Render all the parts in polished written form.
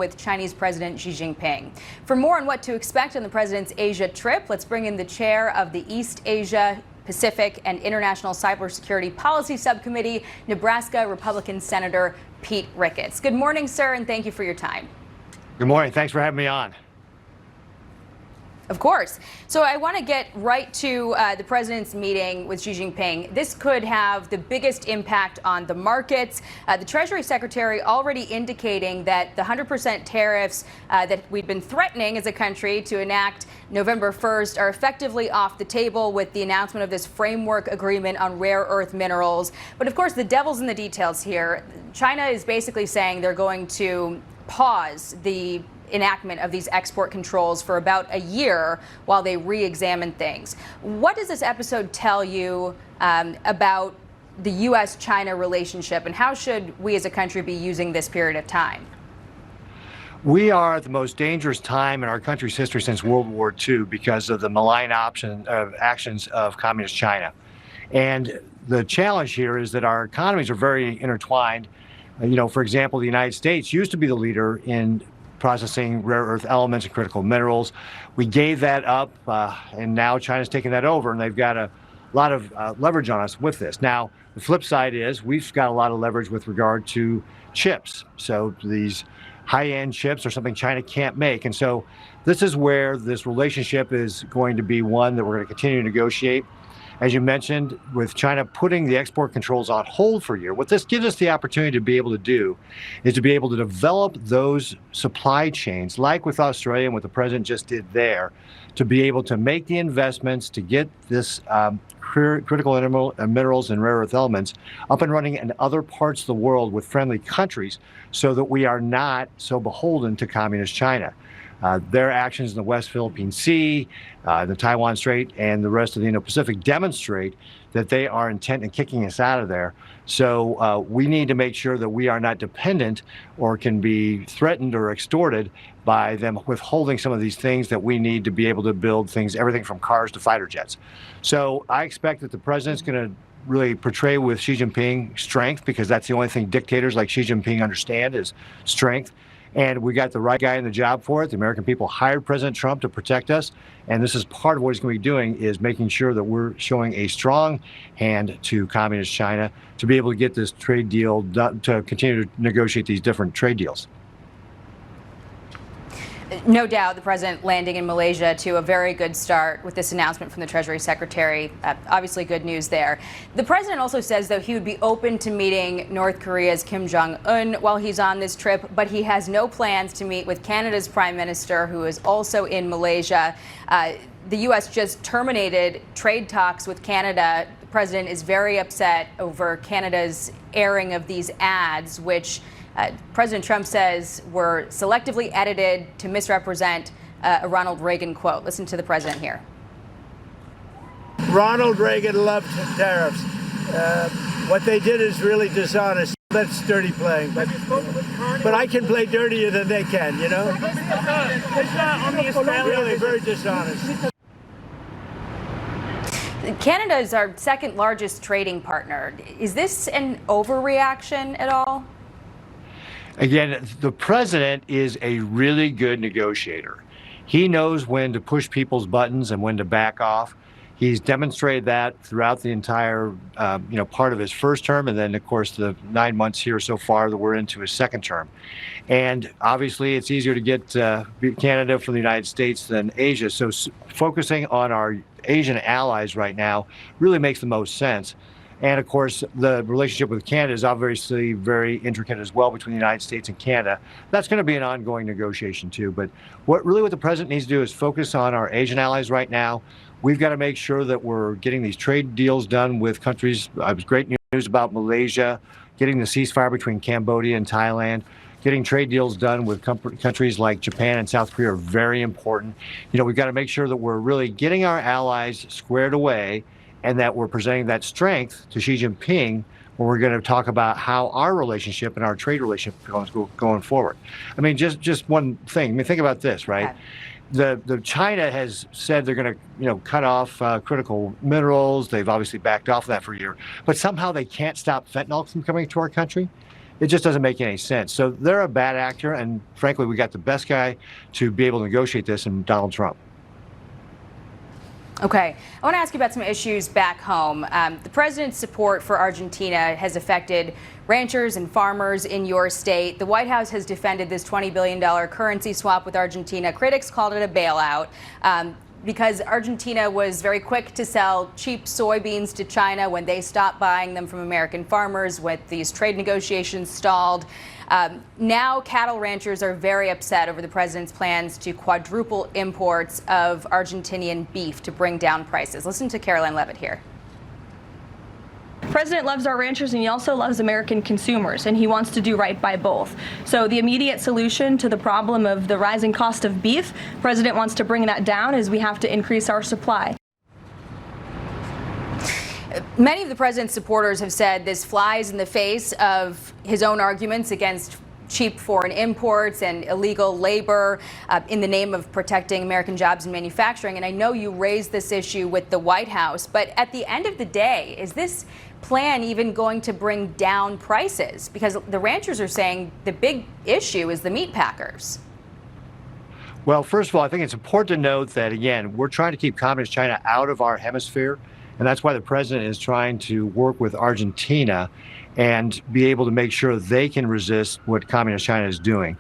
with Chinese President Xi Jinping. For more on what to expect on the president's Asia trip, let's bring in the chair of the East Asia, Pacific and International Cybersecurity Policy Subcommittee, Nebraska Republican Senator Pete Ricketts. Good morning, sir, and thank you for your time. Good morning. Thanks for having me on. Of course. So I want to get right to the president's meeting with Xi Jinping. This could have the biggest impact on the markets. The Treasury Secretary already indicating that the 100% tariffs that we've been threatening as a country to enact November 1st are effectively off the table with the announcement of this framework agreement on rare earth minerals. But of course, the devil's in the details here. China is basically saying they're going to pause the enactment of these export controls for about a year while they re-examine things. What does this episode tell you about the U.S.-China relationship, and how should we as a country be using this period of time? We are at the most dangerous time in our country's history since World War II because of the malign actions of Communist China. And the challenge here is that our economies are very intertwined. For example, the United States used to be the leader in processing rare earth elements and critical minerals. We gave that up, and now China's taking that over, and they've got a lot of leverage on us with this. Now, the flip side is we've got a lot of leverage with regard to chips. So these high-end chips are something China can't make. And so this is where this relationship is going to be one that we're going to continue to negotiate. As you mentioned, with China putting the export controls on hold for a year, what this gives us the opportunity to be able to do is to be able to develop those supply chains, like with Australia and what the president just did there, to be able to make the investments to get this critical minerals and rare earth elements up and running in other parts of the world with friendly countries so that we are not so beholden to Communist China. Their actions in the West Philippine Sea, the Taiwan Strait, and the rest of the Indo-Pacific demonstrate that they are intent in kicking us out of there. So we need to make sure that we are not dependent or can be threatened or extorted by them withholding some of these things that we need to be able to build things, everything from cars to fighter jets. So I expect that the president's going to really portray with Xi Jinping strength, because that's the only thing dictators like Xi Jinping understand is strength. And we got the right guy in the job for it. The American people hired President Trump to protect us. And this is part of what he's going to be doing, is making sure that we're showing a strong hand to Communist China to be able to get this trade deal done, to continue to negotiate these different trade deals. No doubt the president landing in Malaysia to a very good start with this announcement from the Treasury Secretary. Obviously good news there. The president also says, though, he would be open to meeting North Korea's Kim Jong-un while he's on this trip, but he has no plans to meet with Canada's Prime Minister, who is also in Malaysia. The U.S. just terminated trade talks with Canada. The president is very upset over Canada's airing of these ads, which President Trump says were selectively edited to misrepresent a Ronald Reagan quote. Listen to the president here. Ronald Reagan loved tariffs. What they did is really dishonest. That's dirty playing. But I can play dirtier than they can, you know? Really, very dishonest. Canada is our second largest trading partner. Is this an overreaction at all? Again, the president is a really good negotiator. He knows when to push people's buttons and when to back off. He's demonstrated that throughout the entire, part of his first term, and then, of course, the 9 months here so far that we're into his second term. And obviously, it's easier to get Canada from the United States than Asia. So focusing on our Asian allies right now really makes the most sense. And of course, the relationship with Canada is obviously very intricate as well between the United States and Canada. That's going to be an ongoing negotiation too. But what the president needs to do is focus on our Asian allies right now. We've got to make sure that we're getting these trade deals done with countries. It was great news about Malaysia, getting the ceasefire between Cambodia and Thailand. Getting trade deals done with countries like Japan and South Korea are very important. We've got to make sure that we're really getting our allies squared away, and that we're presenting that strength to Xi Jinping when we're going to talk about how our relationship and our trade relationship going forward. I mean, just one thing. I mean, think about this, right? the China has said they're going to, cut off critical minerals. They've obviously backed off of that for a year, but somehow they can't stop fentanyl from coming to our country. it just doesn't make any sense. So they're a bad actor, and frankly, we got the best guy to be able to negotiate this in Donald Trump. Okay, I want to ask you about some issues back home. The president's support for Argentina has affected ranchers and farmers in your state. The White House has defended this $20 billion currency swap with Argentina. Critics called it a bailout because Argentina was very quick to sell cheap soybeans to China when they stopped buying them from American farmers, with these trade negotiations stalled. Now cattle ranchers are very upset over the president's plans to quadruple imports of Argentinian beef to bring down prices. Listen to Caroline Levitt here. The president loves our ranchers, and he also loves American consumers, and he wants to do right by both. So the immediate solution to the problem of the rising cost of beef, the president wants to bring that down, is we have to increase our supply. Many of the president's supporters have said this flies in the face of his own arguments against cheap foreign imports and illegal labor in the name of protecting American jobs and manufacturing. And I know you raised this issue with the White House, but at the end of the day, is this plan even going to bring down prices? Because the ranchers are saying the big issue is the meat packers. Well, first of all, I think it's important to note that, again, we're trying to keep Communist China out of our hemisphere. And that's why the president is trying to work with Argentina and be able to make sure they can resist what Communist China is doing.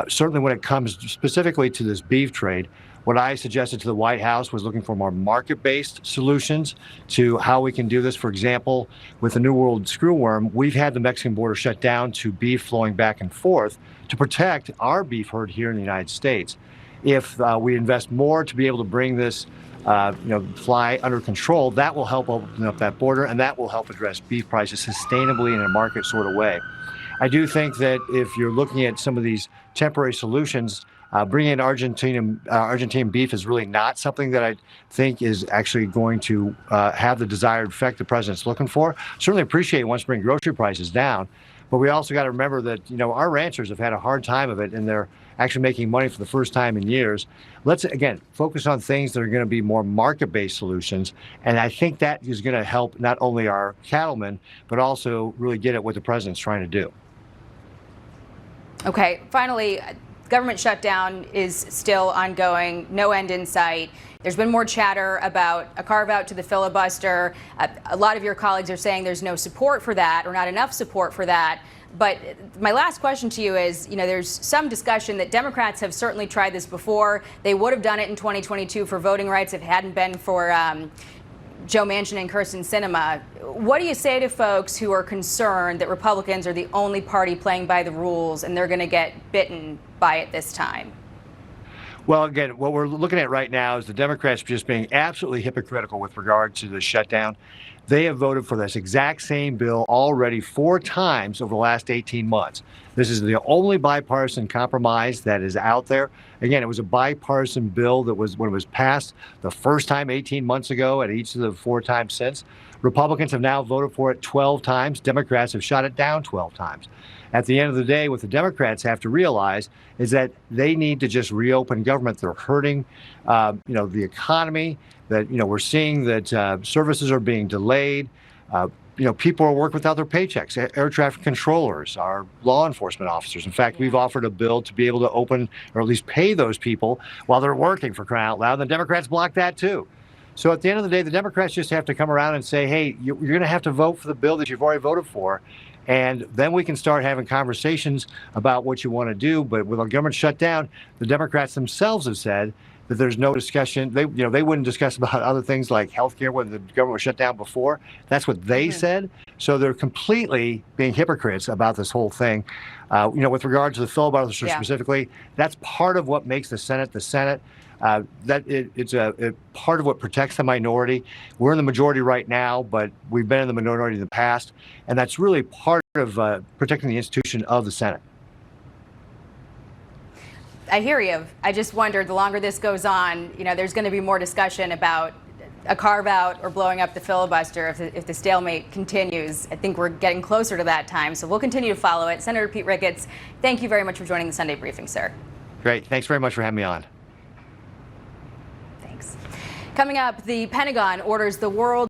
Certainly when it comes specifically to this beef trade, what I suggested to the White House was looking for more market-based solutions to how we can do this. For example, with the New World screwworm, we've had the Mexican border shut down to beef flowing back and forth to protect our beef herd here in the United States. If we invest more to be able to bring this fly under control, that will help open up that border, and that will help address beef prices sustainably in a market sort of way. I do think that if you're looking at some of these temporary solutions, bringing in Argentinian beef is really not something that I think is actually going to have the desired effect the president's looking for. Certainly appreciate he wants to bring grocery prices down, but we also got to remember that our ranchers have had a hard time of it, and they're actually making money for the first time in years. Let's, again, focus on things that are going to be more market-based solutions. And I think that is going to help not only our cattlemen, but also really get at what the president's trying to do. Okay, finally, government shutdown is still ongoing, no end in sight. There's been more chatter about a carve-out to the filibuster. A lot of your colleagues are saying there's no support for that, or not enough support for that. But my last question to you is, there's some discussion that Democrats have certainly tried this before. They would have done it in 2022 for voting rights if it hadn't been for Joe Manchin and Kyrsten Sinema. What do you say to folks who are concerned that Republicans are the only party playing by the rules and they're going to get bitten by it this time? Well, again, what we're looking at right now is the Democrats just being absolutely hypocritical with regard to the shutdown. They have voted for this exact same bill already 4 times over the last 18 months. This is the only bipartisan compromise that is out there. Again, it was a bipartisan bill that was, when it was passed the first time 18 months ago and each of the 4 times since. Republicans have now voted for it 12 times. Democrats have shot it down 12 times. At the end of the day, what the Democrats have to realize is that they need to just reopen government. They're hurting, the economy. That we're seeing that services are being delayed. People are working without their paychecks. Air traffic controllers, our law enforcement officers. In fact, we've offered a bill to be able to open or at least pay those people while they're working, for crying out loud. The Democrats blocked that too. So at the end of the day, the Democrats just have to come around and say, hey, you're going to have to vote for the bill that you've already voted for. And then we can start having conversations about what you want to do. But with our government shut down, the Democrats themselves have said that there's no discussion. They wouldn't discuss about other things like health care when the government was shut down before. That's what they said. So they're completely being hypocrites about this whole thing. With regard to the filibuster specifically, that's part of what makes the Senate the Senate. It's a part of what protects the minority. We're in the majority right now, but we've been in the minority in the past. And that's really part of protecting the institution of the Senate. I hear you. I just wondered, the longer this goes on, there's going to be more discussion about a carve-out or blowing up the filibuster if the stalemate continues. I think we're getting closer to that time, so we'll continue to follow it. Senator Pete Ricketts, thank you very much for joining the Sunday briefing, sir. Great. Thanks very much for having me on. Thanks. Coming up, the Pentagon orders the world